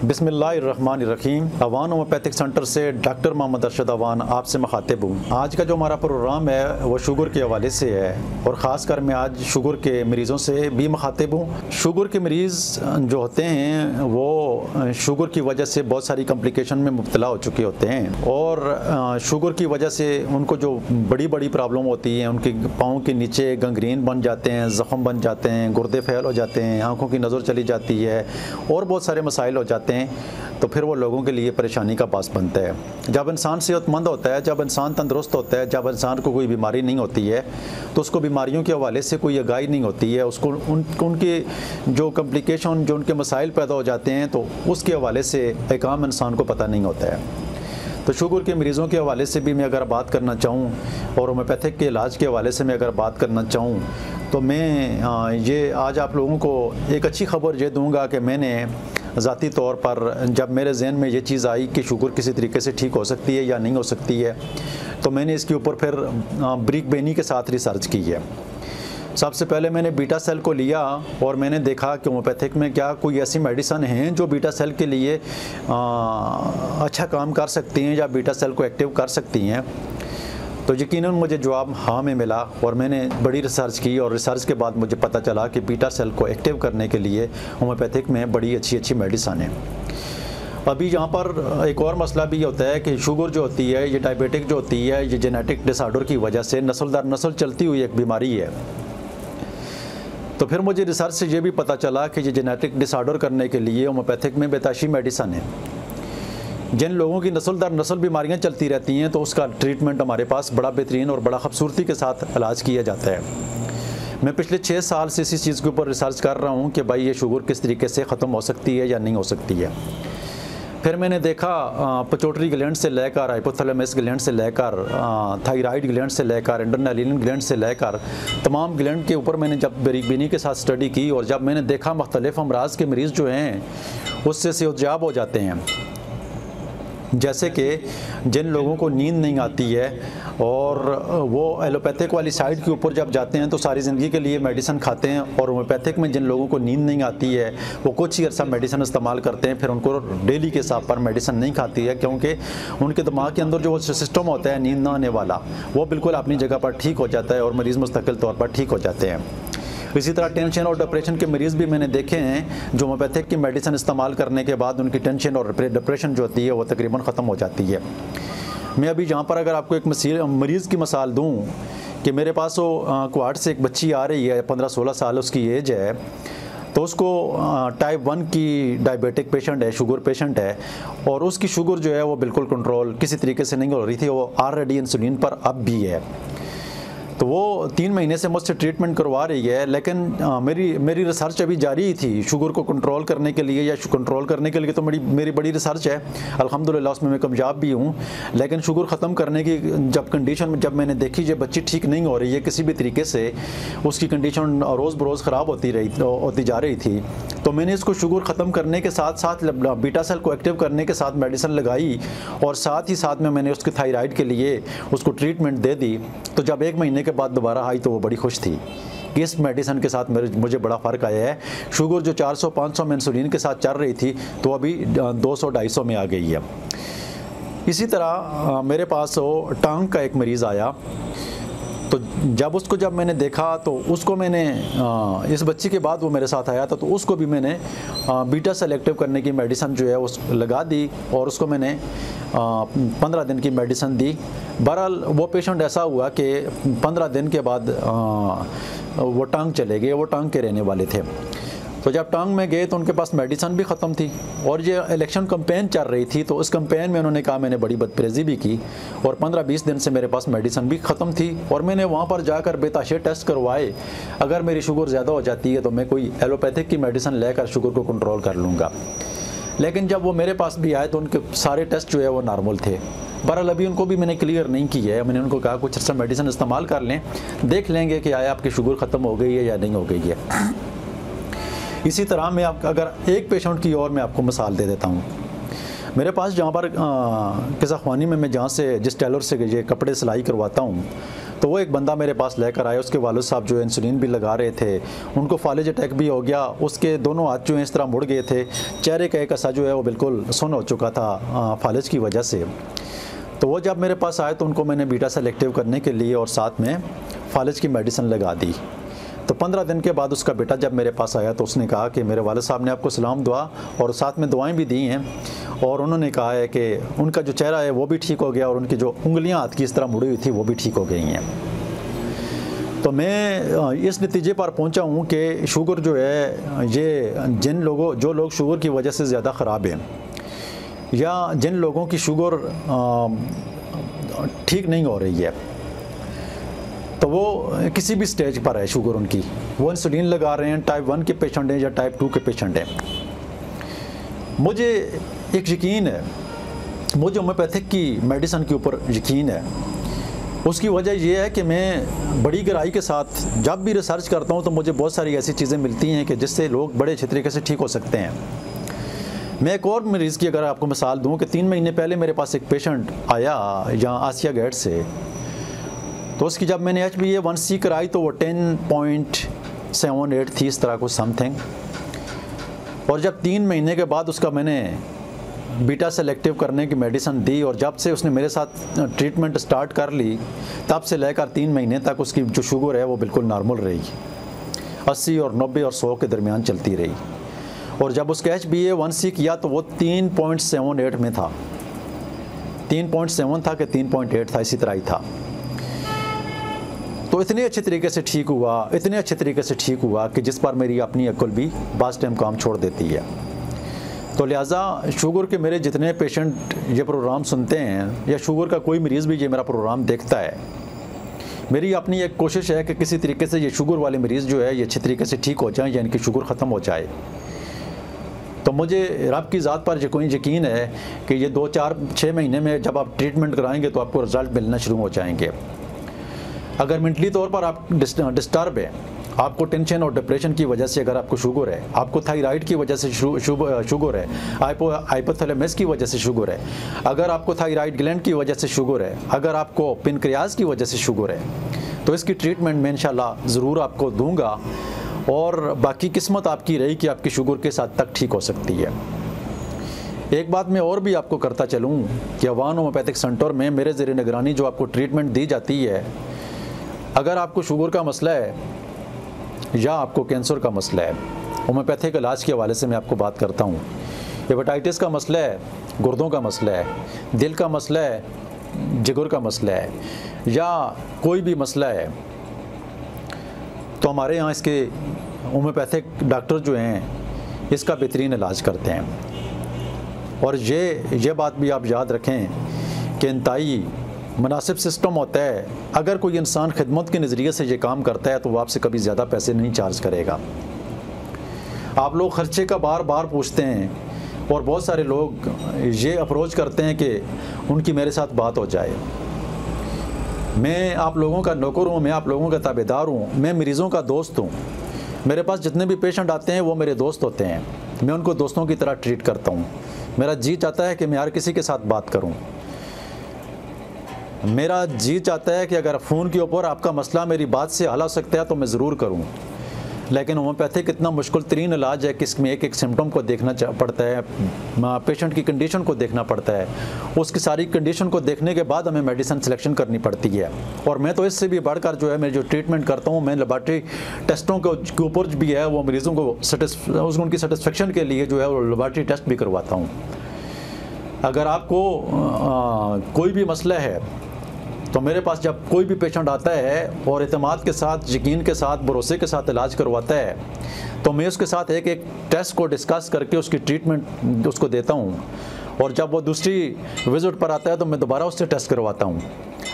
बिस्मिल्लाहिर्रहमानिर्रहीम। Awan homeopathic centre से doctor Mohammad Arshad Awan आपसे मुखातिब हूँ। आज का जो हमारा प्रोग्राम है वो शुगर के हवाले से है और ख़ासकर मैं आज शुगर के मरीज़ों से भी मुखातिब हूँ। शुगर के मरीज़ जो होते हैं वो शुगर की वजह से बहुत सारी कॉम्प्लिकेशन में मुब्तला हो चुके होते हैं और शुगर की वजह से उनको जो बड़ी बड़ी प्रॉब्लम होती है, उनके पाँव के नीचे गंग्रीन बन जाते हैं, ज़ख़म बन जाते हैं, गुर्दे फैल हो जाते हैं, आँखों की नज़र चली जाती है और बहुत सारे मसाइल हो जाते हैं। तो फिर वो लोगों के लिए परेशानी का बास बनता है। जब इंसान सेहतमंद होता है, जब इंसान तंदुरुस्त होता है, जब इंसान को कोई बीमारी नहीं होती है तो उसको बीमारियों के हवाले से कोई आगाही नहीं होती है। उसको उनके जो कॉम्प्लिकेशन, जो उनके मसाइल पैदा हो जाते हैं तो उसके हवाले से एक आम इंसान को पता नहीं होता है। तो शुगर के मरीज़ों के हवाले से भी मैं अगर बात करना चाहूँ और होम्योपैथिक के इलाज के हवाले से मैं अगर बात करना चाहूँ तो मैं ये आज आप लोगों को एक अच्छी खबर ये दूंगा कि मैंने ज़ाती तौर पर जब मेरे जहन में ये चीज़ आई कि शुगर किसी तरीके से ठीक हो सकती है या नहीं हो सकती है तो मैंने इसके ऊपर फिर ब्रिक बेनी के साथ रिसर्च की है। सबसे पहले मैंने बीटा सेल को लिया और मैंने देखा कि होम्योपैथिक में क्या कोई ऐसी मेडिसिन हैं जो बीटा सेल के लिए अच्छा काम कर सकती हैं या बीटा सेल को एक्टिव कर सकती हैं। तो यकीनन मुझे जवाब हाँ में मिला और मैंने बड़ी रिसर्च की और रिसर्च के बाद मुझे पता चला कि बीटा सेल को एक्टिव करने के लिए होम्योपैथिक में बड़ी अच्छी मेडिसिन है। अभी यहाँ पर एक और मसला भी होता है कि शुगर जो होती है, ये डायबिटिक जो होती है, ये जेनेटिक डिसऑर्डर की वजह से नस्ल दर नस्ल चलती हुई एक बीमारी है। तो फिर मुझे रिसर्च से ये भी पता चला कि ये जेनेटिक डिसऑर्डर करने के लिए होम्योपैथिक में बेताशी मेडिसिन है। जिन लोगों की नस्ल दर नस्ल बीमारियां चलती रहती हैं तो उसका ट्रीटमेंट हमारे पास बड़ा बेहतरीन और बड़ा खूबसूरती के साथ इलाज किया जाता है। मैं पिछले 6 साल से इसी चीज़ के ऊपर रिसर्च कर रहा हूँ कि भाई ये शुगर किस तरीके से ख़त्म हो सकती है या नहीं हो सकती है। फिर मैंने देखा पिट्यूटरी ग्लैंड से लेकर, हाइपोथैलेमस ग्लैंड से लेकर, थायराइड ग्लैंड से लेकर, एड्रेनालिन ग्लैंड से लेकर तमाम ग्लैंड के ऊपर मैंने जब बारीकबीनी के साथ स्टडी की और जब मैंने देखा मुख्तलिफ अमराज के मरीज़ जो हैं उससे सेहतयाब हो जाते हैं। जैसे कि जिन लोगों को नींद नहीं आती है और वो एलोपैथिक वाली साइड के ऊपर जब जाते हैं तो सारी ज़िंदगी के लिए मेडिसिन खाते हैं और होम्योपैथिक में जिन लोगों को नींद नहीं आती है वो कुछ ही अर्सा मेडिसिन इस्तेमाल करते हैं, फिर उनको डेली के हिसाब पर मेडिसिन नहीं खाती है क्योंकि उनके दिमाग के अंदर जो सिस्टम होता है नींद ना आने वाला वो बिल्कुल अपनी जगह पर ठीक हो जाता है और मरीज़ मुस्तकिल तौर पर ठीक हो जाते हैं। इसी तरह टेंशन और डिप्रेशन के मरीज़ भी मैंने देखे हैं जो होम्योपैथिक की मेडिसिन इस्तेमाल करने के बाद उनकी टेंशन और डिप्रेशन जो होती है वो तकरीबन ख़त्म हो जाती है। मैं अभी यहाँ पर अगर आपको एक मरीज़ की मिसाल दूँ कि मेरे पास वो क्वाड से एक बच्ची आ रही है, 15-16 साल उसकी एज है, तो उसको टाइप 1 की डायबिटिक पेशेंट है, शुगर पेशेंट है और उसकी शुगर जो है वो बिल्कुल कंट्रोल किसी तरीके से नहीं हो रही थी, वो ऑलरेडी इंसुलिन पर अब भी है। तो वो 3 महीने से मुझसे ट्रीटमेंट करवा रही है, लेकिन मेरी रिसर्च अभी जारी ही थी शुगर को कंट्रोल करने के लिए या कंट्रोल करने के लिए तो मेरी बड़ी रिसर्च है अल्हम्दुलिल्लाह, उसमें मैं कामयाब भी हूँ। लेकिन शुगर ख़त्म करने की जब कंडीशन जब मैंने देखी ये बच्ची ठीक नहीं हो रही है किसी भी तरीके से, उसकी कंडीशन रोज़ बरोज़ ख़राब होती जा रही थी, तो मैंने इसको शुगर ख़त्म करने के साथ साथ बीटा सेल को एक्टिव करने के साथ मेडिसिन लगाई और साथ ही साथ में मैंने उसके थायराइड के लिए उसको ट्रीटमेंट दे दी। तो जब 1 महीने के बाद दोबारा आई तो वो बड़ी खुश थी कि इस मेडिसिन के साथ मुझे बड़ा फ़र्क आया है। शुगर जो 400-500 में इंसुलिन के साथ चल रही थी तो अभी 200-250 में आ गई है। इसी तरह मेरे पास वो टांग का एक मरीज़ आया, तो जब मैंने देखा तो उसको मैंने इस बच्ची के बाद वो मेरे साथ आया था तो उसको भी मैंने बीटा सेल एक्टिव करने की मेडिसिन जो है उस लगा दी और उसको मैंने 15 दिन की मेडिसिन दी। बहरहाल वो पेशेंट ऐसा हुआ कि 15 दिन के बाद वो टांग चले गए, वो टांग के रहने वाले थे। तो जब टांग में गए तो उनके पास मेडिसिन भी ख़त्म थी और ये इलेक्शन कैंपेन चल रही थी, तो उस कैंपेन में उन्होंने कहा मैंने बड़ी बदपरेजी भी की और 15-20 दिन से मेरे पास मेडिसिन भी ख़त्म थी और मैंने वहाँ पर जाकर बेताशे टेस्ट करवाए। अगर मेरी शुगर ज़्यादा हो जाती है तो मैं कोई एलोपैथिक की मेडिसिन लेकर शुगर को कंट्रोल कर लूँगा, लेकिन जब वो मेरे पास भी आए तो उनके सारे टेस्ट जो है वो नॉर्मल थे। बहरहाल अभी उनको भी मैंने क्लियर नहीं किया है, मैंने उनको कहा कुछ अच्छा मेडिसिन इस्तेमाल कर लें, देख लेंगे कि आया आपकी शुगर ख़त्म हो गई है या नहीं हो गई है। इसी तरह मैं अगर एक पेशेंट की और मैं आपको मिसाल दे देता हूँ। मेरे पास जहाँ पर किसा ख़वानी में मैं जहाँ से जिस टेलर से ये कपड़े सिलाई करवाता हूँ तो वो एक बंदा मेरे पास लेकर आया, उसके वालिद साहब जो है इंसुलिन भी लगा रहे थे, उनको फालिज अटैक भी हो गया, उसके दोनों हाथ जो है इस तरह मुड़ गए थे, चेहरे का एक हिस्सा जो है वो बिल्कुल सुन्न हो चुका था फालिज की वजह से। तो वो जब मेरे पास आए तो उनको मैंने बीटा सेलेक्टिव करने के लिए और साथ में फालिज की मेडिसिन लगा दी। तो 15 दिन के बाद उसका बेटा जब मेरे पास आया तो उसने कहा कि मेरे वालिद साहब ने आपको सलाम दुआ और साथ में दुआएं भी दी हैं, और उन्होंने कहा है कि उनका जो चेहरा है वो भी ठीक हो गया और उनकी जो उंगलियां हाथ की इस तरह मुड़ी हुई थी वो भी ठीक हो गई हैं। तो मैं इस नतीजे पर पहुंचा हूं कि शुगर जो है ये जो लोग शुगर की वजह से ज़्यादा ख़राब हैं या जिन लोगों की शुगर ठीक नहीं हो रही है, तो वो किसी भी स्टेज पर है शुगर उनकी, वो इंसुलिन लगा रहे हैं, टाइप 1 के पेशेंट हैं या टाइप 2 के पेशेंट हैं। मुझे एक यकीन है, मुझे होम्योपैथिक की मेडिसिन के ऊपर यकीन है। उसकी वजह यह है कि मैं बड़ी गहराई के साथ जब भी रिसर्च करता हूँ तो मुझे बहुत सारी ऐसी चीज़ें मिलती हैं कि जिससे लोग बड़े अच्छे तरीके से ठीक हो सकते हैं। मैं एक और मरीज़ की अगर आपको मिसाल दूँ कि 3 महीने पहले मेरे पास एक पेशेंट आया यहाँ आसिया गेट से, तो उसकी जब मैंने HbA1c कराई तो वो 10.78 थी, इस तरह को समथिंग। और जब 3 महीने के बाद उसका मैंने बीटा सेलेक्टिव करने की मेडिसिन दी और जब से उसने मेरे साथ ट्रीटमेंट स्टार्ट कर ली तब से लेकर 3 महीने तक उसकी जो शुगर है वो बिल्कुल नॉर्मल रही, 80 और 90 और 100 के दरमियान चलती रही। और जब उसका HbA1c किया तो वो 3.78 में था, 3.7 था कि 3.8 था, इसी तरह ही था। तो इतने अच्छे तरीके से ठीक हुआ कि जिस पर मेरी अपनी अक्ल भी बास टाइम काम छोड़ देती है। तो लिहाजा शुगर के मेरे जितने पेशेंट ये प्रोग्राम सुनते हैं या शुगर का कोई मरीज़ भी ये मेरा प्रोग्राम देखता है, मेरी अपनी एक कोशिश है कि किसी तरीके से ये शुगर वाले मरीज़ जो है ये अच्छे तरीके से ठीक हो जाए या इनकी शुगर ख़त्म हो जाए। तो मुझे रब की ज़ात पर यकीन है कि ये 2, 4, 6 महीने में जब आप ट्रीटमेंट कराएंगे तो आपको रिज़ल्ट मिलना शुरू हो जाएंगे। अगर मेंटली तौर पर आप डिस्टर्ब है, आपको टेंशन और डिप्रेशन की वजह से अगर आपको शुगर है, आपको थायराइड की वजह से शुगर है, हाइपोथैलेमस की वजह से शुगर है, अगर आपको थायराइड ग्लैंड की वजह से शुगर है, अगर आपको पेनक्रियाज की वजह से शुगर है, तो इसकी ट्रीटमेंट मैं इंशाल्लाह ज़रूर आपको दूंगा। और बाकी किस्मत आपकी रही कि आपकी शुगर किस हद तक ठीक हो सकती है। एक बात मैं और भी आपको करता चलूँ कि अवान होम्योपैथिक सेंटर में मेरे ज़ेरे निगरानी जो आपको ट्रीटमेंट दी जाती है, अगर आपको शुगर का मसला है या आपको कैंसर का मसला है, होम्योपैथिक इलाज के हवाले से मैं आपको बात करता हूँ, हेपेटाइटिस का मसला है, गुर्दों का मसला है, दिल का मसला है, जिगर का मसला है या कोई भी मसला है, तो हमारे यहाँ इसके होम्योपैथिक डॉक्टर जो हैं इसका बेहतरीन इलाज करते हैं। और ये बात भी आप याद रखें कि इंतहाई मुनासिब सिस्टम होता है। अगर कोई इंसान खिदमत के नज़रिए से ये काम करता है तो वो आपसे कभी ज़्यादा पैसे नहीं चार्ज करेगा। आप लोग ख़र्चे का बार बार पूछते हैं और बहुत सारे लोग ये अप्रोच करते हैं कि उनकी मेरे साथ बात हो जाए। मैं आप लोगों का नौकर हूँ, मैं आप लोगों का ताबेदार हूँ, मैं मरीज़ों का दोस्त हूँ। मेरे पास जितने भी पेशेंट आते हैं वो मेरे दोस्त होते हैं, मैं उनको दोस्तों की तरह ट्रीट करता हूँ। मेरा जी चाहता है कि मैं हर किसी के साथ बात करूँ। मेरा जी चाहता है कि अगर फ़ोन के ऊपर आपका मसला मेरी बात से हल हो सकता है तो मैं ज़रूर करूँ। लेकिन होम्योपैथिक इतना मुश्किल तरीन इलाज है कि इसमें एक एक सिम्टम को देखना पड़ता है, पेशेंट की कंडीशन को देखना पड़ता है, उसकी सारी कंडीशन को देखने के बाद हमें मेडिसिन सिलेक्शन करनी पड़ती है। और मैं तो इससे भी बढ़कर जो है मैं जो ट्रीटमेंट करता हूँ, मैं लेबॉरेटरी टेस्टों के ऊपर भी है वो मरीज़ों को उनकी सेटिस्फेक्शन के लिए जो है वो लेबॉरेटरी टेस्ट भी करवाता हूँ। अगर आपको कोई भी मसला है तो मेरे पास जब कोई भी पेशेंट आता है और एतमाद के साथ, यकीन के साथ, भरोसे के साथ इलाज करवाता है तो मैं उसके साथ एक एक टेस्ट को डिस्कस करके उसकी ट्रीटमेंट उसको देता हूँ। और जब वो दूसरी विजिट पर आता है तो मैं दोबारा उससे टेस्ट करवाता हूँ।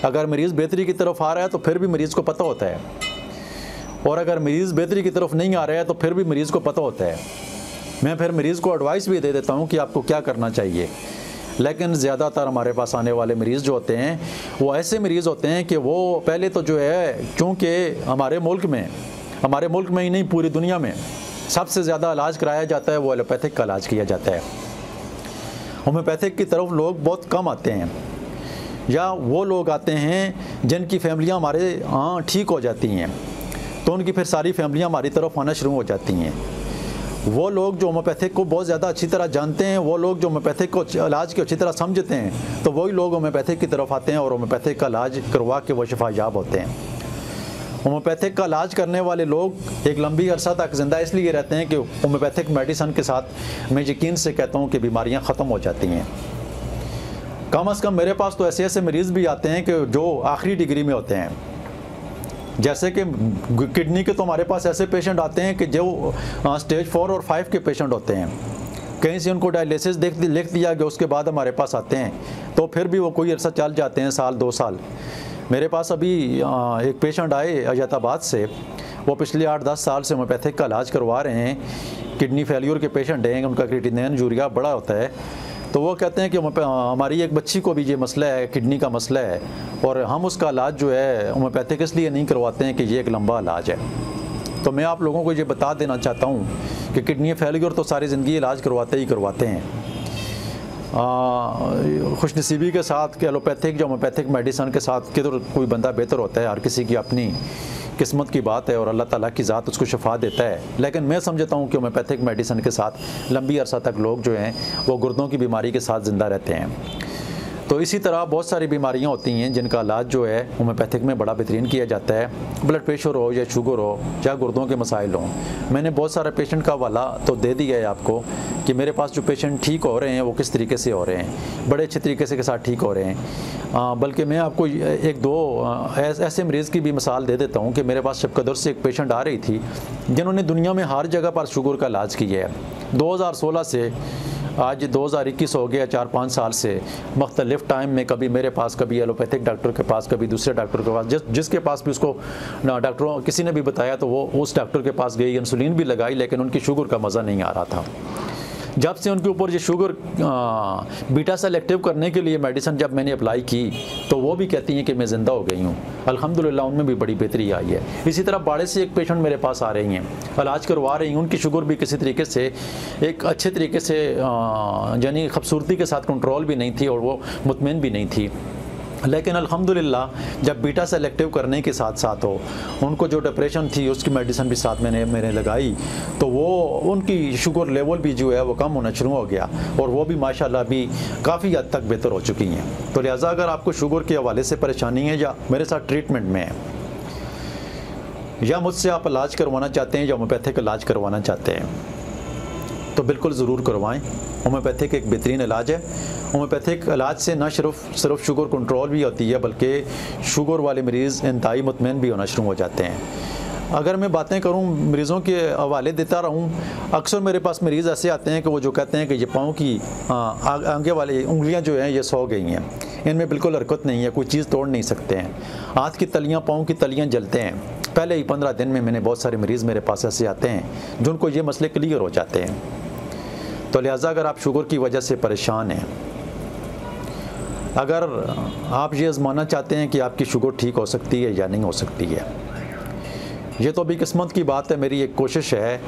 अगर मरीज़ बेहतरी की तरफ आ रहा है तो फिर भी मरीज़ को पता होता है, और अगर मरीज़ बेहतरी की तरफ नहीं आ रहा है तो फिर भी मरीज़ को पता होता है। मैं फिर मरीज़ को एडवाइस भी दे देता हूँ कि आपको क्या करना चाहिए। लेकिन ज़्यादातर हमारे पास आने वाले मरीज़ जो होते हैं वो ऐसे मरीज़ होते हैं कि वो पहले तो जो है, क्योंकि हमारे मुल्क में ही नहीं पूरी दुनिया में सबसे ज़्यादा इलाज कराया जाता है वो एलोपैथिक का इलाज किया जाता है। होम्योपैथिक की तरफ लोग बहुत कम आते हैं। या वो लोग आते हैं जिनकी फैमिलियाँ हमारे यहाँ ठीक हो जाती हैं, तो उनकी फिर सारी फैमिलियाँ हमारी तरफ आना शुरू हो जाती हैं। वो लोग जो होम्योपैथिक को बहुत ज़्यादा अच्छी तरह जानते हैं, वो लोग जो होम्योपैथिक को इलाज को अच्छी तरह समझते हैं, तो वही लोग होम्योपैथिक की तरफ आते हैं और होम्योपैथिक का इलाज करवा के वो शिफायाब होते हैं। होम्योपैथिक का इलाज करने वाले लोग एक लंबी अरसा तक ज़िंदा इसलिए रहते हैं कि होम्योपैथिक मेडिसन के साथ मैं यकीन से कहता हूँ कि बीमारियाँ ख़त्म हो जाती हैं। कम से कम मेरे पास तो ऐसे ऐसे मरीज़ भी आते हैं कि जो आखिरी डिग्री में होते हैं। जैसे कि किडनी के तो हमारे पास ऐसे पेशेंट आते हैं कि जो स्टेज 4 और 5 के पेशेंट होते हैं, कहीं से उनको डायलिसिस लिख दिया गया, उसके बाद हमारे पास आते हैं, तो फिर भी वो कोई अरसा चल जाते हैं, साल 2 साल। मेरे पास अभी एक पेशेंट आए अजैताबाद से, वो पिछले 8-10 साल से होम्योपैथिक का इलाज करवा रहे हैं, किडनी फेलियर के पेशेंट हैं, उनका क्रिएटिनिन यूरिया बड़ा होता है। तो वो कहते हैं कि हमारी एक बच्ची को भी ये मसला है, किडनी का मसला है, और हम उसका इलाज जो है होम्योपैथिक इसलिए नहीं करवाते हैं कि ये एक लंबा इलाज है। तो मैं आप लोगों को ये बता देना चाहता हूँ कि किडनी फेलियर तो सारी ज़िंदगी इलाज करवाते ही करवाते हैं। खुशनसीबी के साथ कि एलोपैथिक या होम्योपैथिक मेडिसन के साथ किधर कोई बंदा बेहतर होता है, हर किसी की अपनी किस्मत की बात है और अल्लाह ताला की ज़ात उसको शफा देता है। लेकिन मैं समझता हूँ कि होम्योपैथिक मेडिसन के साथ लंबी अरसा तक लोग जो हैं वो गुर्दों की बीमारी के साथ ज़िंदा रहते हैं। तो इसी तरह बहुत सारी बीमारियां होती हैं जिनका इलाज जो है होम्योपैथिक में बड़ा बेहतरीन किया जाता है। ब्लड प्रेशर हो या शुगर हो या गुर्दों के मसाइल हों, मैंने बहुत सारे पेशेंट का हवाला तो दे दिया है आपको कि मेरे पास जो पेशेंट ठीक हो रहे हैं वो किस तरीके से हो रहे हैं, बड़े अच्छे तरीके से के साथ ठीक हो रहे हैं। बल्कि मैं आपको 1-2 ऐसे मरीज़ की भी मिसाल दे देता हूँ कि मेरे पास शबकदर से एक पेशेंट आ रही थी जिन्होंने दुनिया में हर जगह पर शुगर का इलाज किया है। 2016 से आज 2021 हो गया, 4-5 साल से मुख्तलिफ टाइम में कभी मेरे पास, कभी एलोपैथिक डॉक्टर के पास, कभी दूसरे डॉक्टर के पास, जिसके पास भी उसको डॉक्टरों किसी ने भी बताया तो वो उस डॉक्टर के पास गई, इंसुलिन भी लगाई, लेकिन उनकी शुगर का मज़ा नहीं आ रहा था। जब से उनके ऊपर ये शुगर बीटा सेल एक्टिव करने के लिए मेडिसिन जब मैंने अप्लाई की तो वो भी कहती हैं कि मैं ज़िंदा हो गई हूँ। अल्हम्दुलिल्लाह उनमें भी बड़ी बेहतरी आई है। इसी तरह बाड़े से एक पेशेंट मेरे पास आ रही हैं, इलाज करवा रही हैं, उनकी शुगर भी किसी तरीके से एक अच्छे तरीके से यानी खूबसूरती के साथ कंट्रोल भी नहीं थी और वो मुतमईन भी नहीं थी। लेकिन अल्हम्दुलिल्लाह जब बीटा सेल एक्टिव करने के साथ साथ हो उनको जो डिप्रेशन थी उसकी मेडिसिन भी साथ मैंने लगाई तो वो उनकी शुगर लेवल भी जो है वो कम होना शुरू हो गया और वो भी माशाल्लाह भी काफ़ी हद तक बेहतर हो चुकी हैं। तो लिहाजा अगर आपको शुगर के हवाले से परेशानी है या मेरे साथ ट्रीटमेंट में है या मुझसे आप इलाज करवाना चाहते हैं या होम्योपैथिक इलाज करवाना चाहते हैं तो बिल्कुल ज़रूर करवाएं। होम्योपैथिक एक बेहतरीन इलाज है। होम्योपैथिक इलाज से न सिर्फ शुगर कंट्रोल भी होती है बल्कि शुगर वाले मरीज़ इंतहाई मुतमईन भी होना शुरू हो जाते हैं। अगर मैं बातें करूं मरीज़ों के हवाले देता रहूं, अक्सर मेरे पास मरीज़ ऐसे आते हैं कि वो जो कहते हैं कि ये पाँव की आगे वाली उंगलियां जो हैं ये सो गई हैं, इनमें बिल्कुल हरकत नहीं है, कोई चीज़ तोड़ नहीं सकते हैं, हाथ की तलियाँ पाँव की तलियाँ जलते हैं। पहले ही 15 दिन में मैंने बहुत सारे मरीज़ मेरे पास ऐसे आते हैं जिनको ये मसले क्लियर हो जाते हैं। तो लिहाजा अगर आप शुगर की वजह से परेशान हैं, अगर आप ये आजमाना चाहते हैं कि आपकी शुगर ठीक हो सकती है या नहीं हो सकती है, ये तो अभी किस्मत की बात है। मेरी एक कोशिश है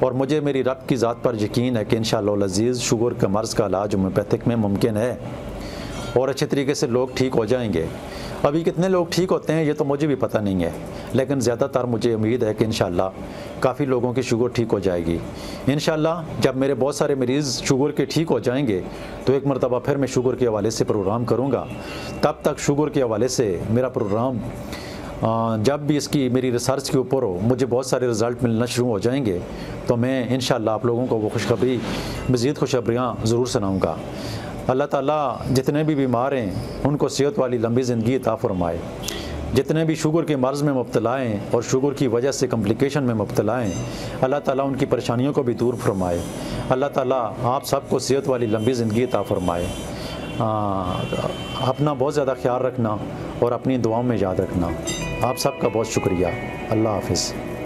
और मुझे मेरी रब की ज़ात पर यकीन है कि इंशाअल्लाह अज़ीज़ शुगर का मर्ज़ का इलाज होम्योपैथिक में मुमकिन है और अच्छे तरीके से लोग ठीक हो जाएंगे। अभी कितने लोग ठीक होते हैं ये तो मुझे भी पता नहीं है, लेकिन ज़्यादातर मुझे उम्मीद है कि इंशाअल्लाह काफ़ी लोगों की शुगर ठीक हो जाएगी। इंशाअल्लाह जब मेरे बहुत सारे मरीज़ शुगर के ठीक हो जाएंगे तो एक मरतबा फिर मैं शुगर के हवाले से प्रोग्राम करूँगा। तब तक शुगर के हवाले से मेरा प्रोग्राम जब भी इसकी मेरी रिसर्च के ऊपर हो, मुझे बहुत सारे रिज़ल्ट मिलना शुरू हो जाएंगे तो मैं इंशाअल्लाह आप लोगों को वो खुशखबरी मज़ीद खुशखबरियाँ ज़रूर सुनाऊँगा। अल्लाह ताला जितने भी बीमार हैं उनको सेहत वाली लंबी ज़िंदगी अता फरमाए। जितने भी शुगर के मर्ज़ में मुब्तला हैं और शुगर की वजह से कम्प्लिकेशन में मुब्तला हैं, अल्लाह ताला उनकी परेशानियों को भी दूर फरमाए। अल्लाह ताला आप सबको सेहत वाली लंबी ज़िंदगी अता फरमाए। अपना बहुत ज़्यादा ख्याल रखना और अपनी दुआओं में याद रखना। आप सबका बहुत शुक्रिया। अल्लाह हाफ़िज़।